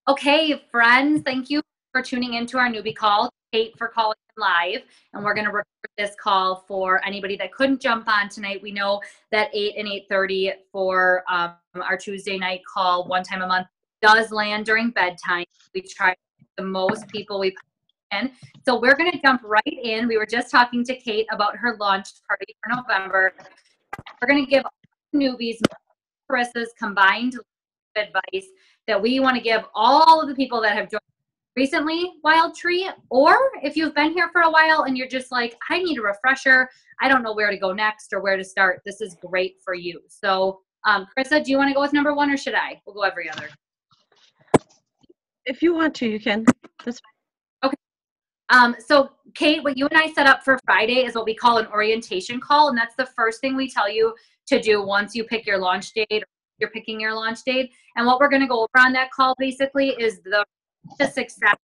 Okay, friends, thank you for tuning into our newbie call. Kate for calling live, and we're going to record this call for anybody that couldn't jump on tonight. We know that 8 and 8:30 for our Tuesday night call, one time a month, does land during bedtime. We try to get the most people we can. So we're going to jump right in. We were just talking to Kate about her launch party for November. We're going to give newbies Carissa's combined advice that we want to give all of the people that have joined recently Wild Tree, or if you've been here for a while and you're just like, I need a refresher, I don't know where to go next or where to start, this is great for you. So Carissa, do you want to go with number one or should I? We'll go every other. If you want to, you can. That's fine. Okay. So Kate, what you and I set up for Friday is what we call an orientation call, and that's the first thing we tell you to do once you pick your launch date. You're picking your launch date, and what we're going to go over on that call basically is the success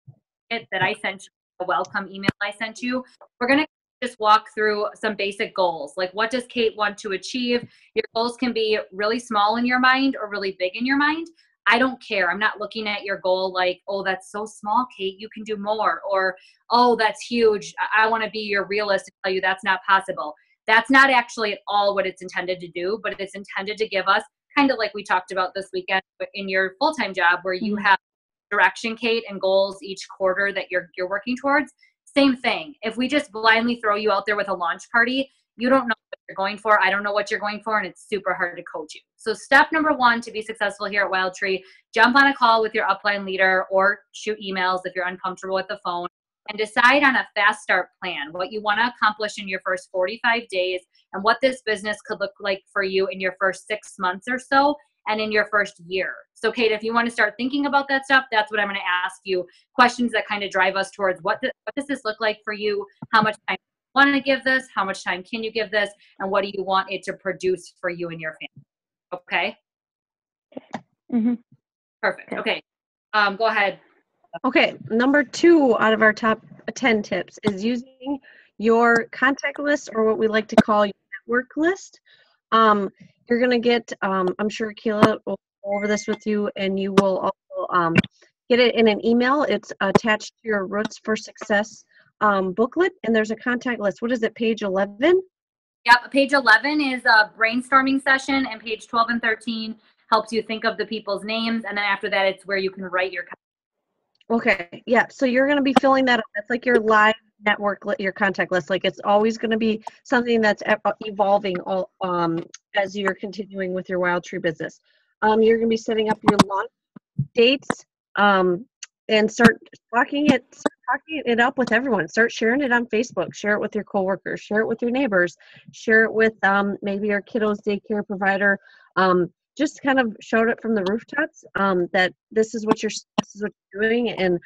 that I sent you, the welcome email I sent you. We're going to just walk through some basic goals, like what does Kate want to achieve. Your goals can be really small in your mind or really big in your mind. I don't care. I'm not looking at your goal like, oh, that's so small, Kate, you can do more, or oh, that's huge, I want to be your realist and tell you that's not possible. That's not actually at all what it's intended to do, but it's intended to give us kind of like we talked about this weekend in your full-time job where you have direction, Kate, and goals each quarter that you're working towards. Same thing. If we just blindly throw you out there with a launch party, you don't know what you're going for. I don't know what you're going for, and it's super hard to coach you. So step number one to be successful here at Wild Tree, jump on a call with your upline leader or shoot emails if you're uncomfortable with the phone, and decide on a fast start plan, what you want to accomplish in your first 45 days and what this business could look like for you in your first 6 months or so and in your first year. So Kate, if you want to start thinking about that stuff, that's what I'm going to ask you. Questions that kind of drive us towards what does this look like for you? How much time do you want to give this? How much time can you give this? And what do you want it to produce for you and your family? Okay? Mm-hmm. Perfect. Okay. Go ahead. Okay, number 2 out of our top 10 tips is using your contact list, or what we like to call your network list. You're going to get, I'm sure Kayla will go over this with you, and you will also get it in an email. It's attached to your Roots for Success booklet, and there's a contact list. What is it, page 11? Yep, page 11 is a brainstorming session, and page 12 and 13 helps you think of the people's names, and then after that, it's where you can write your. Okay, yeah, so you're going to be filling that up. That's like your live network, your contact list. Like it's always going to be something that's evolving all as you're continuing with your Wild Tree business. You're going to be setting up your launch dates and start talking it up with everyone. Start sharing it on Facebook. Share it with your coworkers. Share it with your neighbors. Share it with maybe your kiddo's daycare provider. Just kind of shout it from the rooftops that this is what you're doing, and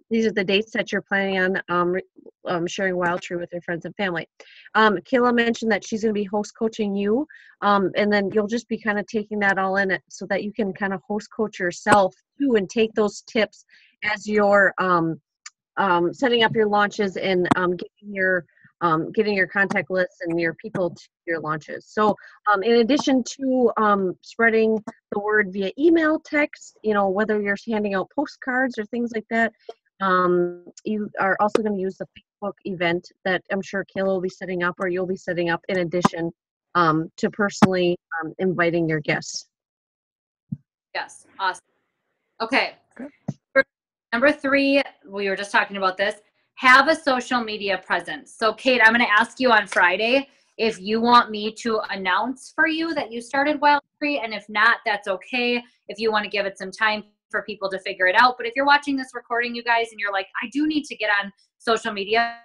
these are the dates that you're planning on sharing Wild Tree with your friends and family. Kayla mentioned that she's going to be host coaching you, and then you'll just be kind of taking that all in it so that you can kind of host coach yourself too and take those tips as you're setting up your launches and getting your contact lists and your people to your launches. So in addition to spreading the word via email, text, whether you're handing out postcards or things like that, you are also going to use the Facebook event that I'm sure Kayla will be setting up, or you'll be setting up in addition to personally inviting your guests. Yes, awesome. Okay. Number 3, we were just talking about this. Have a social media presence. So Kate, I'm going to ask you on Friday if you want me to announce for you that you started Wild Tree, and if not, that's okay. If you want to give it some time for people to figure it out. But if you're watching this recording, you guys, and you're like, I do need to get on social media.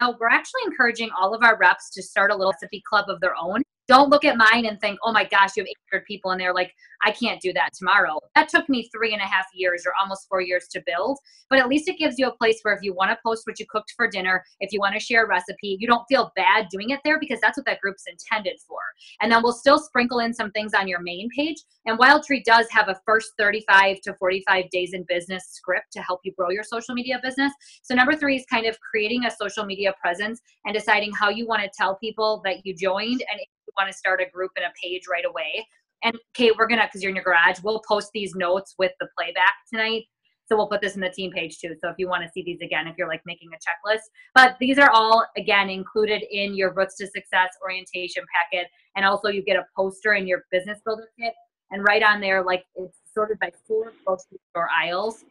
Now, we're actually encouraging all of our reps to start a little recipe club of their own. Don't look at mine and think, oh my gosh, you have 800 people in there. Like, I can't do that tomorrow. That took me 3.5 years or almost 4 years to build. But at least it gives you a place where if you want to post what you cooked for dinner, if you want to share a recipe, you don't feel bad doing it there because that's what that group's intended for. And then we'll still sprinkle in some things on your main page. And Wild Tree does have a first 35 to 45 days in business script to help you grow your social media business. So number 3 is kind of creating a social media presence and deciding how you want to tell people that you joined and if you want to start a group and a page right away. And Kate, we're gonna, because you're in your garage, we'll post these notes with the playback tonight. So we'll put this in the team page too. So if you want to see these again, if you're like making a checklist, but these are all again included in your Roots to Success orientation packet. And also you get a poster in your business builder kit, and right on there, like it's sorted by 4 grocery store aisles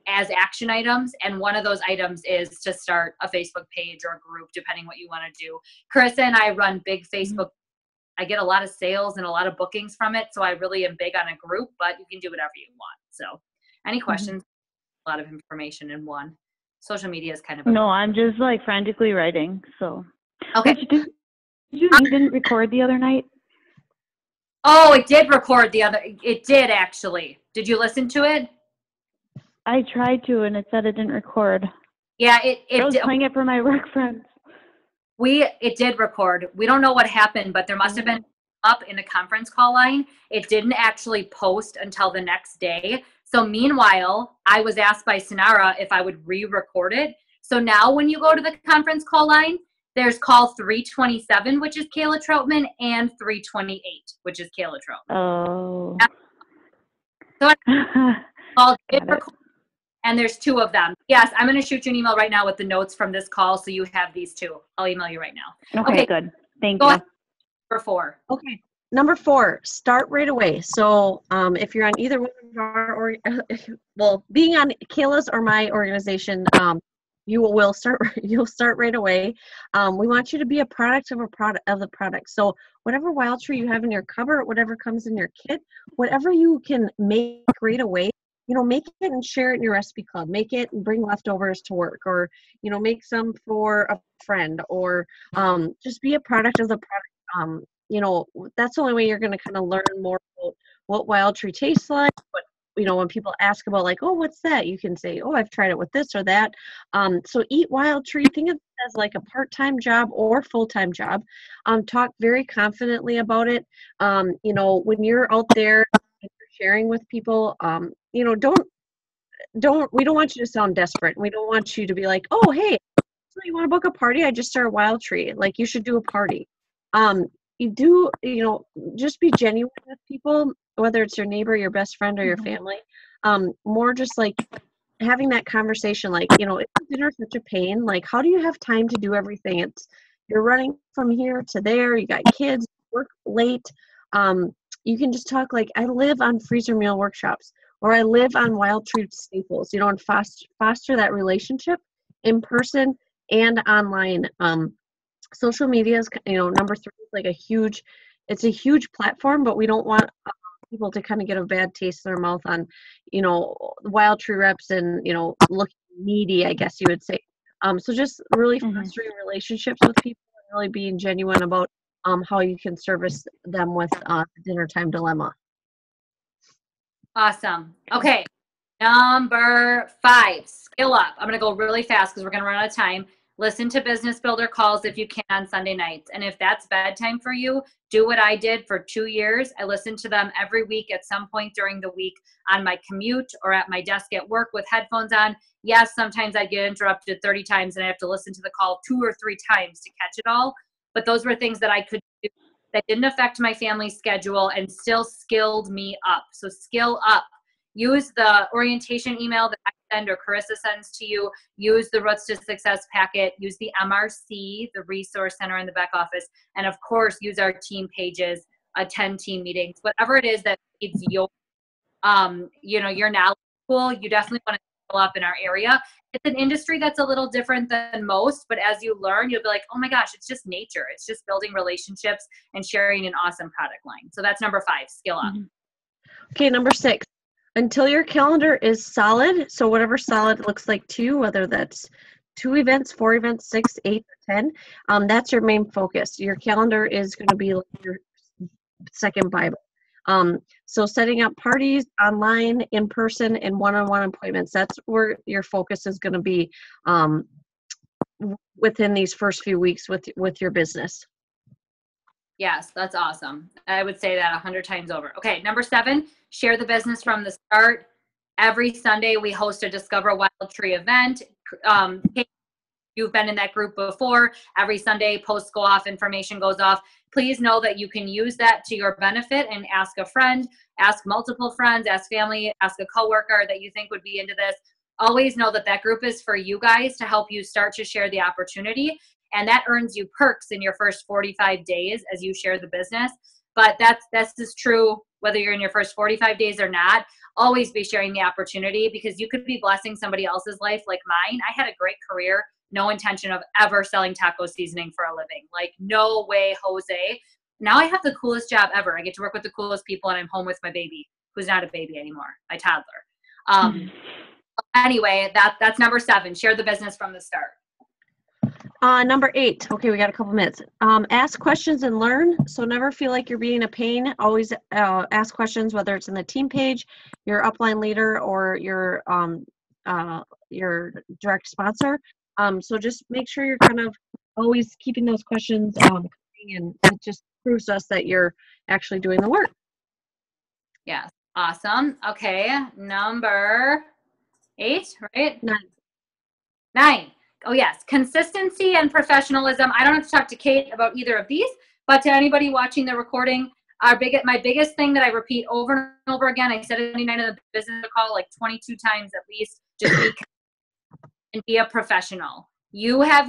as action items. And one of those items is to start a Facebook page or a group, depending what you want to do. Carissa and I run big Facebook. I get a lot of sales and a lot of bookings from it. So I really am big on a group, but you can do whatever you want. So any questions? A lot of information in one. Social media is kind of no, I'm just like frantically writing. So okay. You didn't record the other night? Oh, it did record it did actually. Did you listen to it? I tried to, and it said it didn't record. Yeah, I was playing it for my work friends. It did record. We don't know what happened, but there must have been up in the conference call line. It didn't actually post until the next day. So meanwhile, I was asked by Sonara if I would re-record it. So now when you go to the conference call line, there's call 327, which is Kayla Troutman, and 328, which is Kayla Troutman. Oh. So I called and there's 2 of them. Yes, I'm going to shoot you an email right now with the notes from this call, so you have these 2. I'll email you right now. Okay, good. Thank you. Number 4. Okay. Number 4, start right away. So if you're on either one of our, being on Kayla's or my organization, you'll start right away. We want you to be a product of the product. So whatever wild tree you have in your cupboard, whatever comes in your kit, whatever you can make right away, make it and share it in your recipe club. Make it and bring leftovers to work, or make some for a friend, or just be a product of the product. That's the only way you're going to kind of learn more about what wild tree tastes like. But when people ask about like, oh, what's that? You can say, oh, I've tried it with this or that. So eat wild tree. Think of it as like a part-time job or full-time job. Talk very confidently about it. When you're out there and you're sharing with people, we don't want you to sound desperate. We don't want you to be like, oh, hey, so you want to book a party? I just started Wild Tree. Like, you should do a party. Just be genuine with people, whether it's your neighbor, your best friend, or your family. More just like having that conversation, like, is dinner such a pain? Like, how do you have time to do everything? You're running from here to there. You got kids, work late. You can just talk like, I live on freezer meal workshops, or I live on Wild Tree staples, and foster that relationship in person and online. Social media is, number 3 is like it's a huge platform, but we don't want people to kind of get a bad taste in their mouth on, Wild Tree reps and, looking needy, I guess you would say. So just really fostering relationships with people and really being genuine about how you can service them with the dinner time dilemma. Awesome. Okay. Number 5, skill up. I'm going to go really fast because we're going to run out of time. Listen to business builder calls if you can on Sunday nights. And if that's bedtime for you, do what I did for 2 years. I listened to them every week at some point during the week on my commute or at my desk at work with headphones on. Yes, sometimes I get interrupted 30 times and I have to listen to the call 2 or 3 times to catch it all. But those were things that I could do that didn't affect my family's schedule and still skilled me up. So skill up. Use the orientation email that I send or Carissa sends to you. Use the Roots to Success packet. Use the MRC, the Resource Center in the back office. And of course, use our team pages, attend team meetings, whatever it is that feeds your knowledge pool. You definitely want to fill up in our area. It's an industry that's a little different than most, but as you learn, you'll be like, oh my gosh, it's just nature. It's just building relationships and sharing an awesome product line. So that's number 5, skill up. Okay, number 6. Until your calendar is solid, so whatever solid looks like to you, whether that's 2 events, 4 events, 6, 8, or 10, that's your main focus. Your calendar is going to be like your second Bible. So setting up parties online, in person, and one-on-one appointments, that's where your focus is going to be within these first few weeks with your business. Yes, that's awesome. I would say that 100 times over. Okay, number 7, share the business from the start. Every Sunday, we host a Discover Wild Tree event. you've been in that group before, every Sunday posts go off, information goes off. Please know that you can use that to your benefit and ask a friend, ask multiple friends, ask family, ask a coworker that you think would be into this. Always know that that group is for you guys to help you start to share the opportunity. And that earns you perks in your first 45 days as you share the business. But that's just true whether you're in your first 45 days or not. Always be sharing the opportunity, because you could be blessing somebody else's life like mine. I had a great career, no intention of ever selling taco seasoning for a living. Like, no way, Jose. Now I have the coolest job ever. I get to work with the coolest people, and I'm home with my baby, who's not a baby anymore, my toddler. Anyway, that's number 7. Share the business from the start. Number 8. Okay, we got a couple minutes. Ask questions and learn. So never feel like you're being a pain. Always ask questions, whether it's in the team page, your upline leader, or your direct sponsor. So just make sure you're kind of always keeping those questions coming, and it just proves us that you're actually doing the work. Yes, awesome. Okay, number 8, right? 9. Oh yes, consistency and professionalism. I don't have to talk to Kate about either of these, but to anybody watching the recording, my biggest thing that I repeat over and over again, I said it in the business call like 22 times at least, just be a professional. You have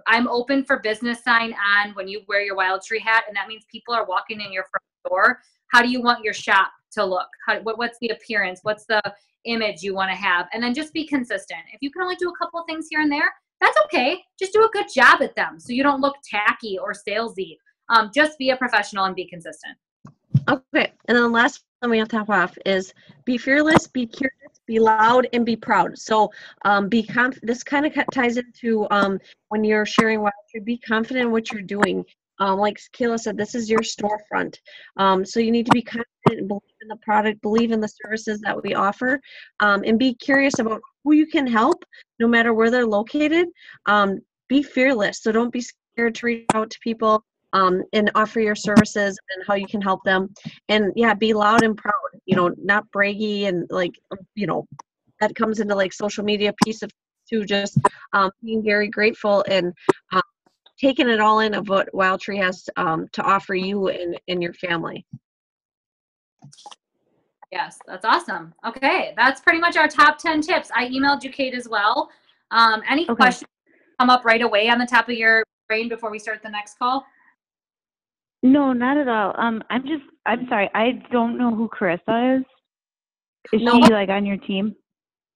I'm open for business sign on when you wear your Wild Tree hat, and that means people are walking in your front door. How do you want your shop to look? What's the appearance? What's the image you want to have? And then just be consistent. If you can only do a couple of things here and there, that's okay. Just do a good job at them so you don't look tacky or salesy. Just be a professional and be consistent. Okay, and then the last one we have to top off is be fearless, be curious, be loud, and be proud. So this kind of ties into when you're sharing Wild Tree, be confident in what you're doing. Like Kayla said, this is your storefront. So you need to be confident and believe in the product, believe in the services that we offer, and be curious about who you can help, no matter where they're located. Be fearless. So don't be scared to reach out to people and offer your services and how you can help them. And yeah, be loud and proud, not braggy and that comes into like social media piece of too, just being very grateful and taking it all in of what Wild Tree has to offer you and your family. Yes, that's awesome. Okay, that's pretty much our top 10 tips. I emailed you, Kate, as well. Any questions come up right away on the top of your brain before we start the next call? No, not at all. I'm sorry. I don't know who Carissa is. Is she like on your team?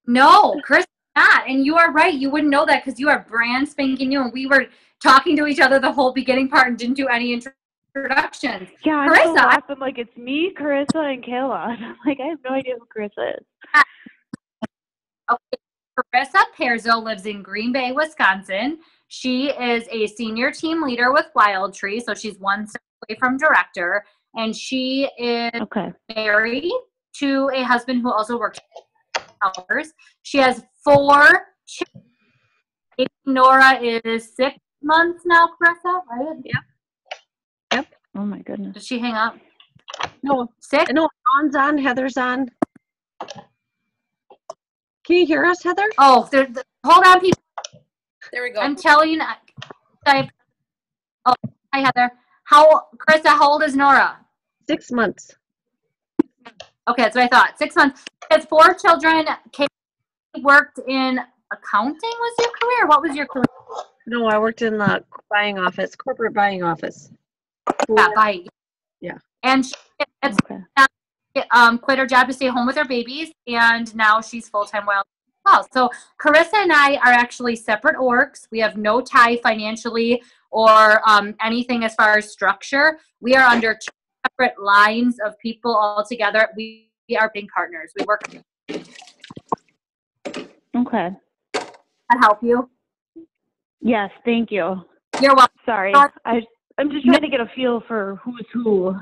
No, Chris is not. And you are right. You wouldn't know that because you are brand spanking new. And we were talking to each other the whole beginning part and didn't do any introductions. Yeah, I'm Carissa, so lost. I'm like, it's me, Carissa, and Kayla. And I'm like, I have no idea who Carissa is. Okay. Carissa Perzo lives in Green Bay, Wisconsin. She is a senior team leader with Wild Tree, so she's one step away from director. And she is married to a husband who also works hours. She has 4 children. Nora is 6 months now, Carissa, right? Yep. Oh my goodness. Did she hang up? No. 6? No, Dawn's on, Heather's on. Can you hear us, Heather? Oh, hold on, people. There we go. I'm telling you. Hi, Heather. Carissa, how old is Nora? 6 months. Okay, that's what I thought. 6 months. She has 4 children. Kate worked in accounting was your career? What was your career? No, I worked in the corporate buying office. Yeah. And she quit her job to stay home with her babies, and now she's full-time Wild Tree as well. So Carissa and I are actually separate orgs. We have no tie financially or anything as far as structure. We are under 2 separate lines of people all together. We are being partners. We work. Okay. That help you? Yes, thank you. You're welcome. Sorry. I'm just trying to get a feel for who's who.